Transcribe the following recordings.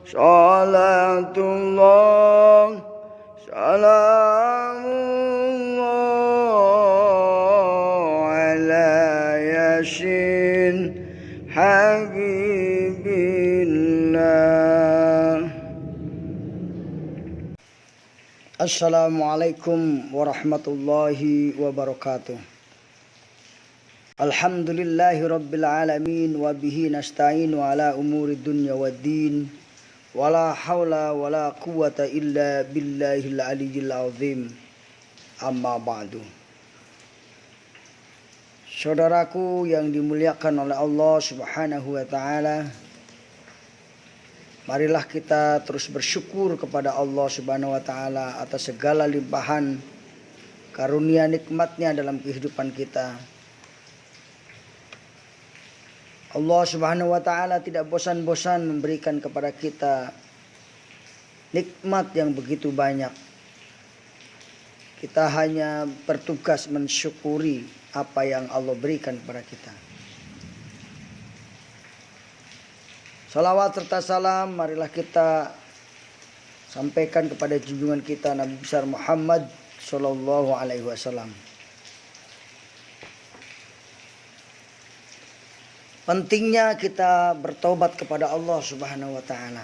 Salatullah salamullah ala yasin habibillah. Assalamualaikum warahmatullahi wabarakatuh. Alhamdulillahi rabbil alamin wa bihi nasta'inu ala umuri dunya waddin. Wala hawla wala quwwata illa billahil aliyyil azim. Amma ba'du. Saudaraku yang dimuliakan oleh Allah Subhanahu wa taala, marilah kita terus bersyukur kepada Allah Subhanahu wa taala atas segala limpahan karunia nikmatnya dalam kehidupan kita. Allah Subhanahu wa taala tidak bosan-bosan memberikan kepada kita nikmat yang begitu banyak. Kita hanya bertugas mensyukuri apa yang Allah berikan kepada kita. Salawat serta salam marilah kita sampaikan kepada junjungan kita Nabi besar Muhammad sallallahu alaihi wasallam. Pentingnya kita bertobat kepada Allah Subhanahu wa taala.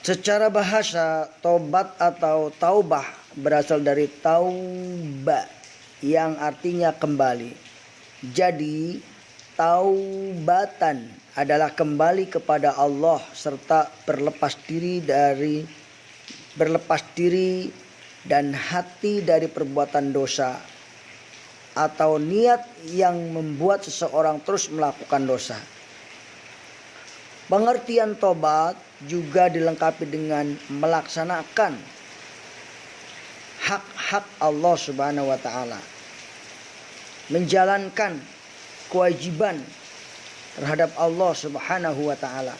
Secara bahasa, tobat atau taubah berasal dari tauba yang artinya kembali. Jadi, taubatan adalah kembali kepada Allah serta berlepas diri dan hati dari perbuatan dosa atau niat yang membuat seseorang terus melakukan dosa. Pengertian tobat juga dilengkapi dengan melaksanakan hak-hak Allah Subhanahu wa taala. Menjalankan kewajiban terhadap Allah Subhanahu wa taala.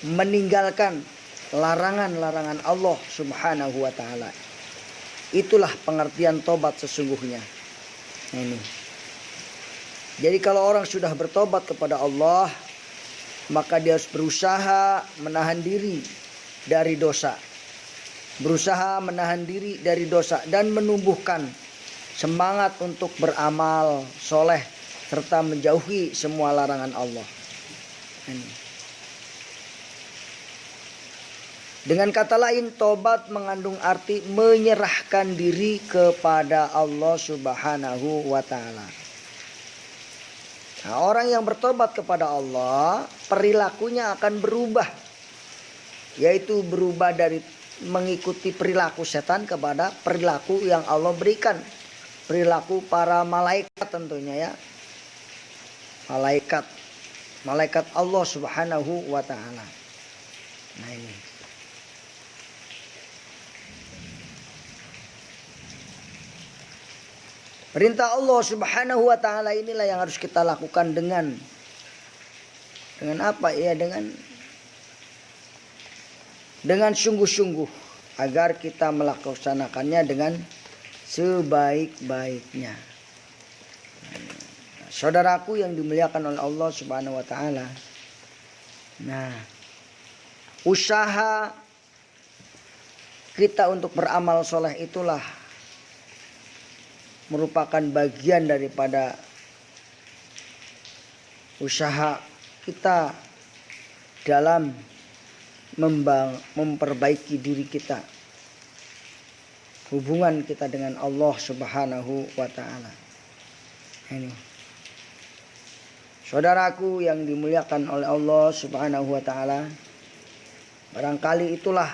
Meninggalkan larangan-larangan Allah Subhanahu wa taala. Itulah pengertian tobat sesungguhnya. Ini. Jadi kalau orang sudah bertobat kepada Allah, maka dia harus berusaha menahan diri dari dosa. Berusaha menahan diri dari dosa dan menumbuhkan semangat untuk beramal soleh serta menjauhi semua larangan Allah. Ini. Dengan kata lain, tobat mengandung arti menyerahkan diri kepada Allah Subhanahu wa taala. Nah, orang yang bertobat kepada Allah, perilakunya akan berubah. Yaitu berubah dari mengikuti perilaku setan kepada perilaku yang Allah berikan. Perilaku para malaikat tentunya ya. Malaikat Allah Subhanahu wa taala. Nah ini. Perintah Allah Subhanahu wa taala inilah yang harus kita lakukan dengan apa ya? Dengan sungguh-sungguh agar kita melaksanakannya dengan sebaik-baiknya. Saudaraku yang dimuliakan oleh Allah Subhanahu wa taala. Nah, usaha kita untuk beramal soleh itulah merupakan bagian daripada usaha kita dalam memperbaiki diri kita, hubungan kita dengan Allah Subhanahu wa taala. Ini. Saudaraku yang dimuliakan oleh Allah Subhanahu wa taala, barangkali itulah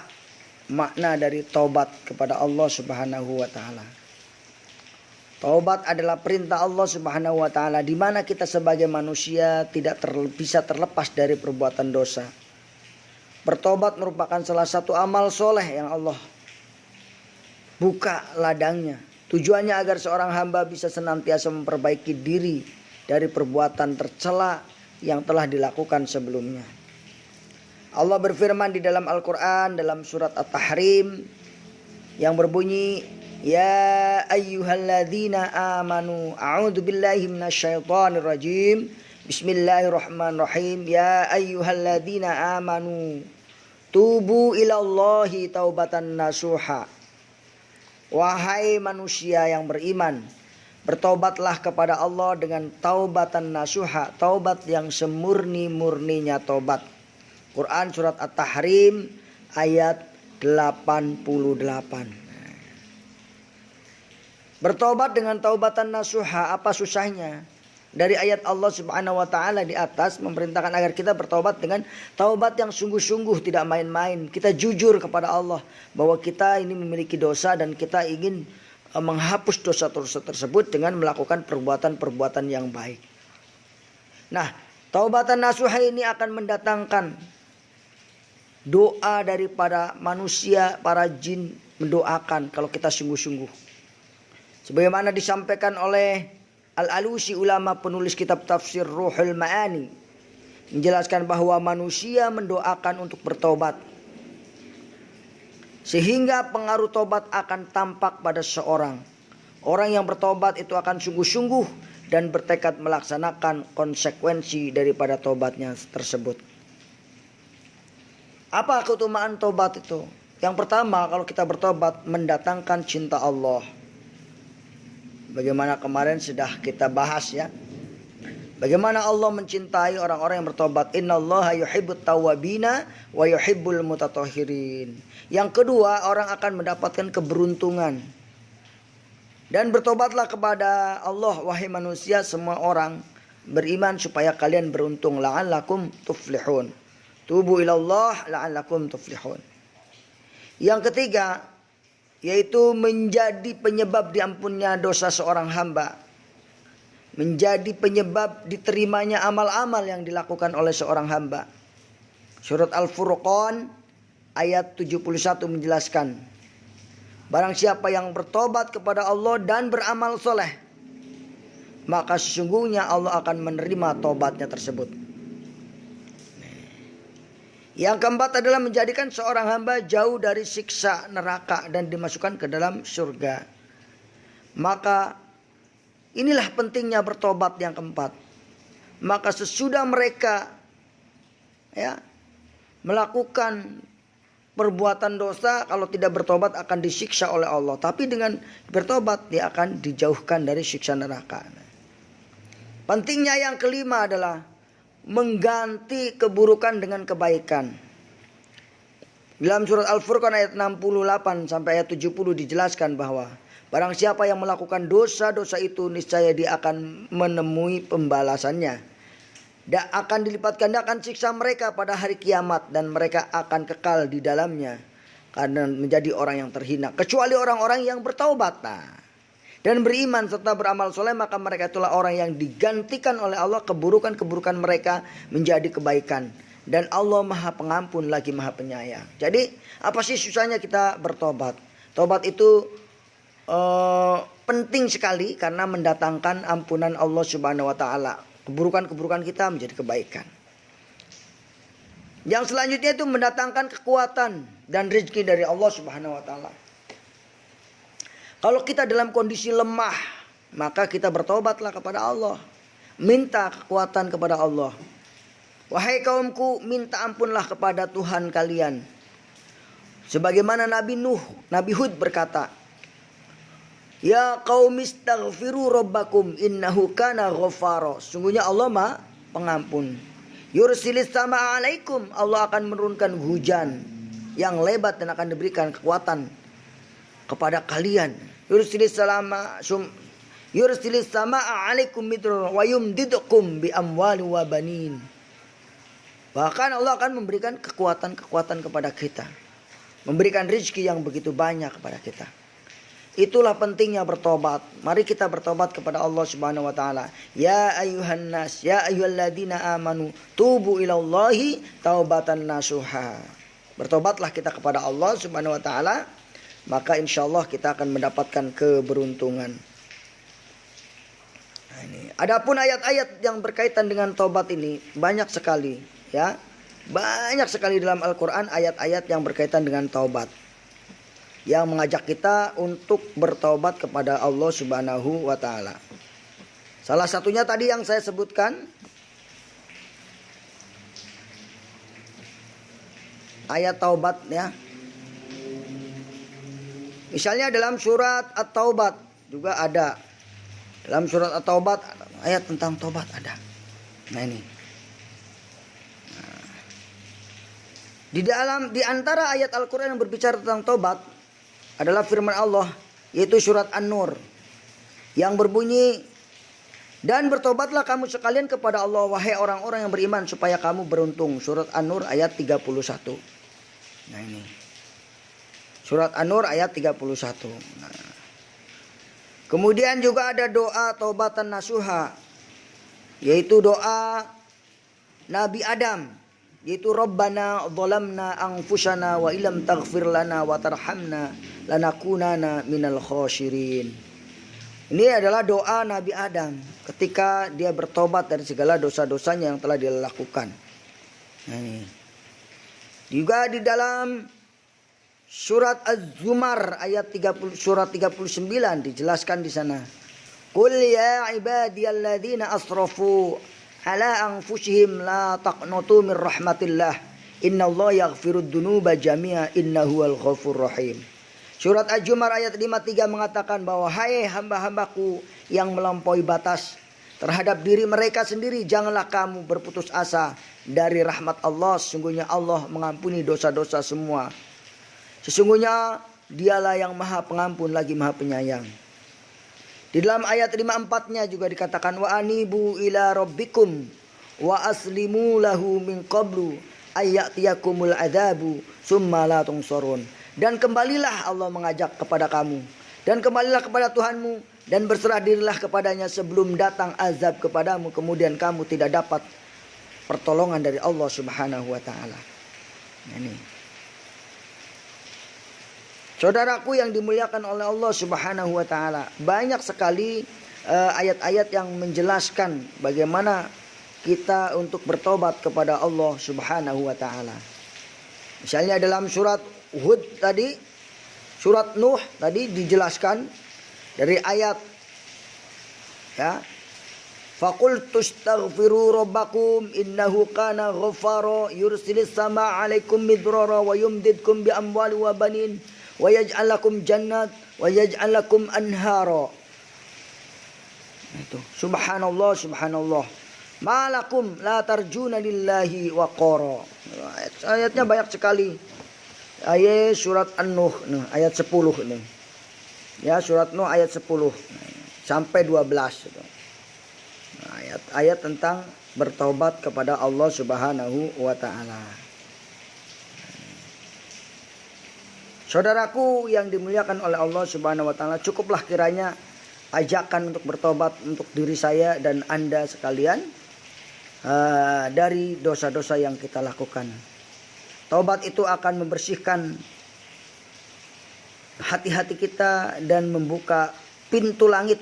makna dari taubat kepada Allah Subhanahu wa taala. Taubat adalah perintah Allah Subhanahu wa taala di mana kita sebagai manusia tidak bisa terlepas dari perbuatan dosa. Bertobat merupakan salah satu amal soleh yang Allah buka ladangnya. Tujuannya agar seorang hamba bisa senantiasa memperbaiki diri dari perbuatan tercela yang telah dilakukan sebelumnya. Allah berfirman di dalam Al-Quran dalam surat At-Tahrim yang berbunyi, Ya ayyuhalladzina amanu a'udzubillahi minasyaitonirrajim Bismillahirrahmanirrahim. Ya ayyuhalladzina amanu tubu ilallahi taubatan nasuha. Wahai manusia yang beriman, bertobatlah kepada Allah dengan taubatan nasuha, taubat yang semurni-murninya taubat. Quran surat At-Tahrim ayat 88. Bertobat dengan taubatan nasuha, apa susahnya? Dari ayat Allah Subhanahu wa taala di atas memerintahkan agar kita bertobat dengan taubat yang sungguh-sungguh, tidak main-main. Kita jujur kepada Allah bahwa kita ini memiliki dosa dan kita ingin menghapus dosa-dosa tersebut dengan melakukan perbuatan-perbuatan yang baik. Nah, taubatan nasuha ini akan mendatangkan doa daripada manusia, para jin mendoakan kalau kita sungguh-sungguh. Sebagaimana disampaikan oleh Al-Alusi, ulama penulis kitab tafsir Ruhul Ma'ani, menjelaskan bahwa manusia mendoakan untuk bertobat, sehingga pengaruh tobat akan tampak pada seorang. Orang yang bertobat itu akan sungguh-sungguh dan bertekad melaksanakan konsekuensi daripada tobatnya tersebut. Apa keutamaan tobat itu? Yang pertama, kalau kita bertobat mendatangkan cinta Allah. Bagaimana kemarin sudah kita bahas ya. Bagaimana Allah mencintai orang-orang yang bertobat. Innallaha yuhibbut tawwabina wa yuhibbul mutatahhirin. Yang kedua, orang akan mendapatkan keberuntungan. Dan bertobatlah kepada Allah wahai manusia, semua orang beriman supaya kalian beruntung. La'allakum tuflihun. Tubu ilallah la'allakum tuflihun. Yang ketiga, yaitu menjadi penyebab diampunnya dosa seorang hamba. Menjadi penyebab diterimanya amal-amal yang dilakukan oleh seorang hamba. Surat Al-Furqan ayat 71 menjelaskan, barang siapa yang bertobat kepada Allah dan beramal soleh, maka sesungguhnya Allah akan menerima tobatnya tersebut. Yang keempat adalah menjadikan seorang hamba jauh dari siksa neraka dan dimasukkan ke dalam surga. Maka inilah pentingnya bertobat yang keempat. Maka sesudah mereka melakukan perbuatan dosa, kalau tidak bertobat akan disiksa oleh Allah. Tapi dengan bertobat dia akan dijauhkan dari siksa neraka. Pentingnya yang kelima adalah mengganti keburukan dengan kebaikan. Dalam surat Al-Furqan ayat 68 sampai ayat 70 dijelaskan bahwa barang siapa yang melakukan dosa-dosa itu, niscaya dia akan menemui pembalasannya. Dan akan dilipat gandakan siksa mereka pada hari kiamat, dan mereka akan kekal di dalamnya karena menjadi orang yang terhina, kecuali orang-orang yang bertaubat dan beriman serta beramal soleh, maka mereka itulah orang yang digantikan oleh Allah keburukan-keburukan mereka menjadi kebaikan. Dan Allah Maha Pengampun lagi Maha Penyayang. Jadi apa sih susahnya kita bertobat? Tobat itu penting sekali karena mendatangkan ampunan Allah Subhanahu wa taala. Keburukan-keburukan kita menjadi kebaikan. Yang selanjutnya itu mendatangkan kekuatan dan rezeki dari Allah Subhanahu wa taala. Kalau kita dalam kondisi lemah, maka kita bertobatlah kepada Allah. Minta kekuatan kepada Allah. Wahai kaumku, minta ampunlah kepada Tuhan kalian. Sebagaimana Nabi Hud berkata, ya qaumistaghfiru rabbakum innahu kana ghaffara. Sungguhnya Allah Maha Pengampun. Yursilis sama alaikum. Allah akan menurunkan hujan yang lebat dan akan diberikan kekuatan kepada kalian. Yursilis sama alaikum mitron wa yumdidukum bi amwali wa banin. Bahkan Allah akan memberikan kekuatan-kekuatan kepada kita. Memberikan rezeki yang begitu banyak kepada kita. Itulah pentingnya bertobat. Mari kita bertobat kepada Allah Subhanahu wa taala. Ya ayyuhan nas, ya ayyuhalladzina amanu, tubu ilallahi taubatan nasuha. Bertobatlah kita kepada Allah Subhanahu wa taala, maka insyaallah kita akan mendapatkan keberuntungan. Nah, ini. Adapun ayat-ayat yang berkaitan dengan taubat ini banyak sekali, ya. Banyak sekali dalam Al-Qur'an ayat-ayat yang berkaitan dengan taubat, yang mengajak kita untuk bertaubat kepada Allah Subhanahu wa taala. Salah satunya tadi yang saya sebutkan, ayat taubat ya. Misalnya dalam surat At-Taubat juga ada. Dalam surat At-Taubat ayat tentang taubat ada. Nah ini. Di antara ayat Al-Qur'an yang berbicara tentang taubat adalah firman Allah, yaitu surat An-Nur yang berbunyi, dan bertobatlah kamu sekalian kepada Allah wahai orang-orang yang beriman supaya kamu beruntung. Surat An-Nur ayat 31. Nah ini. Surat An-Nur ayat 31. Nah. Kemudian juga ada doa taubatan nasuha, yaitu doa Nabi Adam, yaitu Rabbana dhalamna anfusana wa illam taghfir lana wa tarhamna lanakunana minal khasirin. Ini adalah doa Nabi Adam ketika dia bertobat dari segala dosa-dosanya yang telah dia lakukan. Nah, ini. Juga di dalam surat Az-Zumar ayat 30, surat 39 dijelaskan di sana. Qul ya ibadiyalladzina asrafu ala anfusihim la taqnatu min rahmatillah innallaha yaghfirud dzunuba jami'a innahu wal ghafurur rahim. Surat Az-Zumar ayat 53 mengatakan bahwa hai hamba-hambaku yang melampaui batas terhadap diri mereka sendiri, janganlah kamu berputus asa dari rahmat Allah. Sesungguhnya Allah mengampuni dosa-dosa semua. Sesungguhnya dialah yang maha pengampun lagi maha penyayang. Di dalam ayat 54-nya juga dikatakan wa anibu ila rabbikum wa aslimu lahu min qablu ayyatiyakumul adabu summa la tungsarun. Dan kembalilah, Allah mengajak kepada kamu, dan kembalilah kepada Tuhanmu dan berserah dirilah kepadanya sebelum datang azab kepadamu kemudian kamu tidak dapat pertolongan dari Allah Subhanahu wa taala. Ini. Saudaraku yang dimuliakan oleh Allah Subhanahu wa taala, banyak sekali ayat-ayat yang menjelaskan bagaimana kita untuk bertobat kepada Allah Subhanahu wa taala. Misalnya dalam surat Hud tadi, surat Nuh tadi dijelaskan dari ayat ya, faqultu astaghfiru rabbakum innahu kana ghaffara yursilis samaa 'alaikum midrara wa yumdidkum bi amwali wa banin wa yaj'al lakum jannat wa yaj'al lakum anhara. Itu subhanallah subhanallah malakum la tarjuna lillahi waqara. Ayatnya banyak sekali. Ayat surat An-Nuh ayat 10 ini. Ya, surat Nuh ayat 10 sampai 12 itu. Ayat-ayat tentang bertaubat kepada Allah Subhanahu wa taala. Saudaraku yang dimuliakan oleh Allah Subhanahu wa taala, cukuplah kiranya ajakan untuk bertobat untuk diri saya dan Anda sekalian dari dosa-dosa yang kita lakukan. Taubat itu akan membersihkan hati-hati kita dan membuka pintu langit.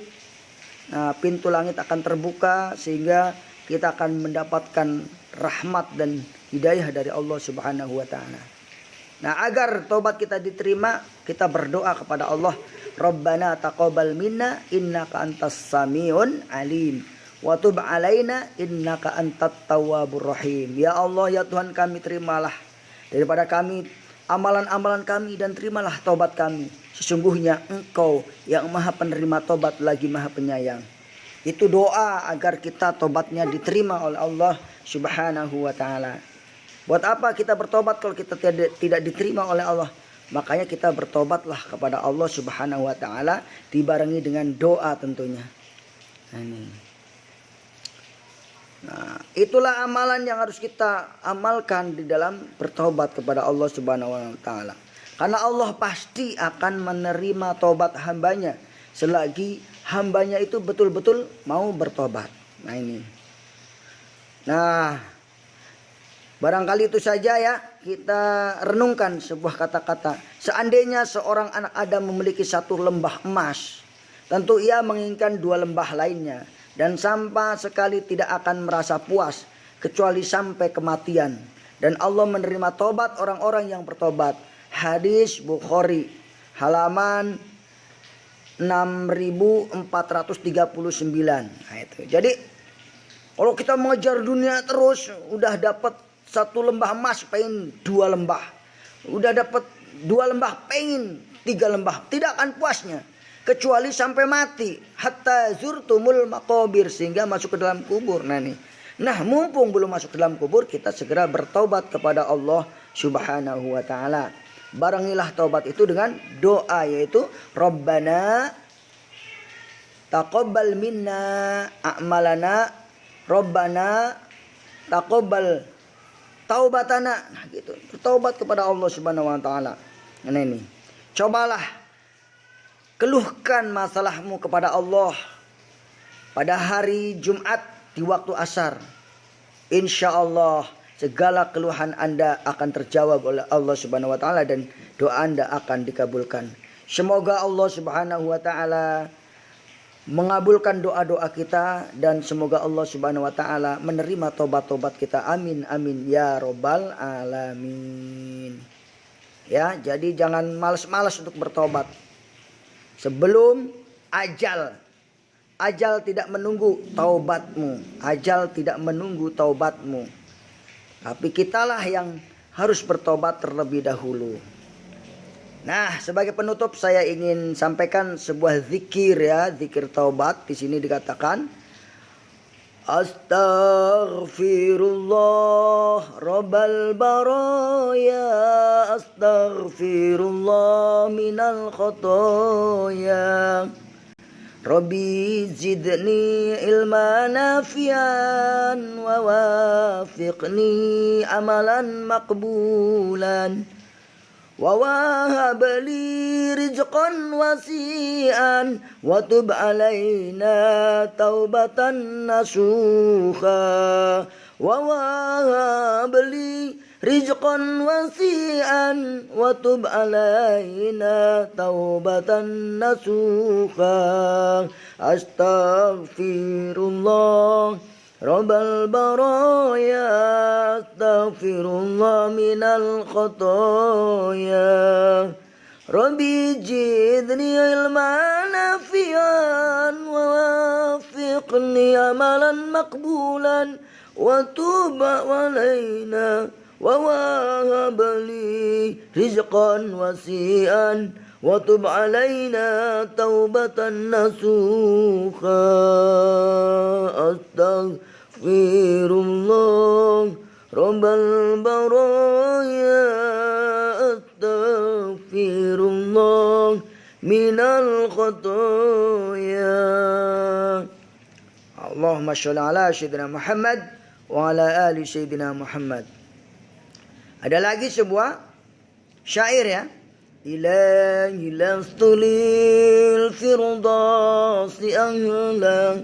Nah, pintu langit akan terbuka sehingga kita akan mendapatkan rahmat dan hidayah dari Allah Subhanahu wa taala. Nah, agar taubat kita diterima, kita berdoa kepada Allah, Rabbana taqabbal minna innaka antas samiun alim wa tub alaina innaka antat tawwabur rahim. Ya Allah, ya Tuhan kami, terimalah daripada kami amalan-amalan kami dan terimalah taubat kami. Sesungguhnya Engkau yang maha penerima taubat lagi maha penyayang. Itu doa agar kita taubatnya diterima oleh Allah Subhanahu wa taala. Buat apa kita bertobat kalau kita tidak diterima oleh Allah? Makanya kita bertobatlah kepada Allah Subhanahu wa taala dibarengi dengan doa tentunya. Nah, itulah amalan yang harus kita amalkan di dalam bertobat kepada Allah Subhanahu wa taala. Karena Allah pasti akan menerima tobat hambanya selagi hambanya itu betul-betul mau bertobat. Nah ini. Nah, barangkali itu saja ya kita renungkan sebuah kata-kata. Seandainya seorang anak Adam memiliki satu lembah emas, tentu ia menginginkan dua lembah lainnya. Dan sama sekali tidak akan merasa puas kecuali sampai kematian. Dan Allah menerima tobat orang-orang yang bertobat. Hadis Bukhari halaman 6439. Nah, itu. Jadi kalau kita mengejar dunia terus, udah dapat satu lembah emas pengen 2 lembah. Udah dapat 2 lembah pengen 3 lembah. Tidak akan puasnya. Kecuali sampai mati. Hatta zurtumul maqabir. Sehingga masuk ke dalam kubur. Nah mumpung belum masuk ke dalam kubur, kita segera bertaubat kepada Allah Subhanahu wa ta'ala. Barengilah taubat itu dengan doa, yaitu Rabbana taqabbal minna a'malana, Rabbana taqabbal taubatana. Nah gitu. Bertaubat kepada Allah Subhanahu wa ta'ala. Nah ini. Cobalah keluhkan masalahmu kepada Allah pada hari Jumat di waktu asar. Insya Allah segala keluhan Anda akan terjawab oleh Allah Subhanahu wa ta'ala dan doa Anda akan dikabulkan. Semoga Allah Subhanahu wa ta'ala mengabulkan doa-doa kita dan semoga Allah Subhanahu wa ta'ala menerima tobat-tobat kita. Amin amin ya robbal alamin. Ya, jadi jangan malas-malas untuk bertobat sebelum ajal. Ajal tidak menunggu taubatmu. Ajal tidak menunggu taubatmu. Tapi kitalah yang harus bertobat terlebih dahulu. Nah, sebagai penutup saya ingin sampaikan sebuah zikir ya, zikir taubat. Di sini dikatakan Astaghfirullah Rabbal baraya, Astaghfirullah minal khotoya, Rabbi zidni ilma nafian wa wafiqni amalan maqbulan wa wahabli rizqan wasi'an wa tub alaina taubatan nasuha wa wahabli rizqan wasi'an wa tub alaina taubatan nasuha. Astaghfirullah Rabbal baraya, Astaghfirullah minal khotoya, Rabbi jidni ilman nafian wa wafiqni amalan maqbulan wa tub alaina wa wahabli rizqan wasi'an wa tub alaina taubatan nasuha. Astaghfirullah Rabbal baraya, Astaghfirullah minal khotoya. Allahumma sholli ala sayyidina Muhammad wa ala ali sayyidina Muhammad. Ada lagi sebuah syair ya. Ilahi lastulil firdausi ahlan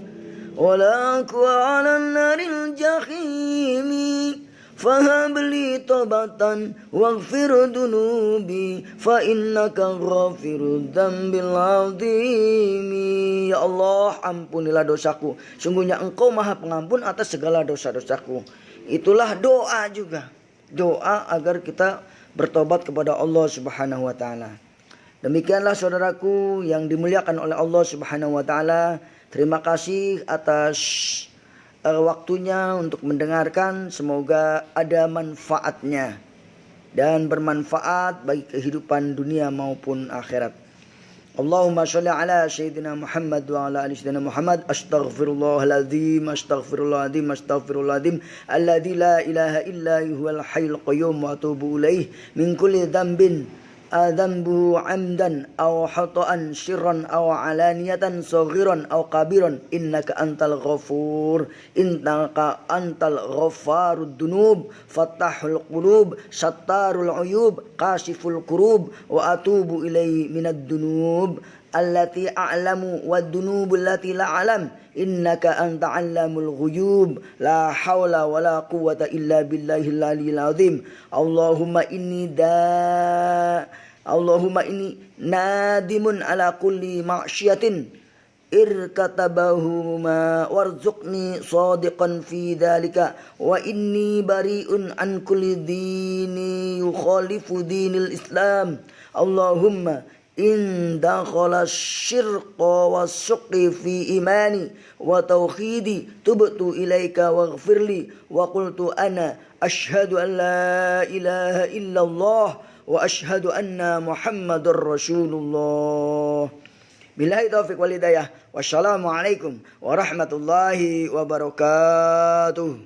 walaku ala naril jahimi fahabli tobatan waghfir dunubi fa innaka ghafirud dzambil azimi. Ya Allah, ampunilah dosaku, sungguhnya Engkau Maha Pengampun atas segala dosa-dosaku. Itulah doa juga, doa agar kita bertobat kepada Allah Subhanahu wa ta'ala. Demikianlah saudaraku yang dimuliakan oleh Allah Subhanahu wa ta'ala. Terima kasih atas waktunya untuk mendengarkan. Semoga ada manfaatnya dan bermanfaat bagi kehidupan dunia maupun akhirat. Allahumma sholli ala sayyidina Muhammad wa ala ali sayyidina Muhammad. Astaghfirullahaladzim, astaghfirullahaladzim, astaghfirullahaladzim alladzi la ilaha illa huwal hayyul qayyum wa atubu ilaih min kulli dhanbin adhanbu amdan aw khata'an sirran aw alaniyatan saghiran aw kabiran innaka antal ghafur innaka antal ghafarud dunub fattahul qulub sattarul uyub kasiful kurub wa atubu ilaihi minad dunub allati a'lamu wad dunub allati la a'lam innaka anta 'allamul ghuyub la haula wala quwwata illa billahil aliyil azim. Allahumma inni nadimun ala kulli ma'syiatin irkatabahuma warzuqni sadiqan fi dhalika wa inni bari'un an kulli dini yukhalifu dinil Islam. Allahumma in dakhala syirqa wasuqi fi imani wa tauhidi tubtu ilaika waghfirli wa qultu ana asyhadu an la ilaha illallah wa asyhadu anna muhammadar rasulullah. Billahi taufiq wal hidayah. Wassalamualaikum warahmatullahi wabarakatuh.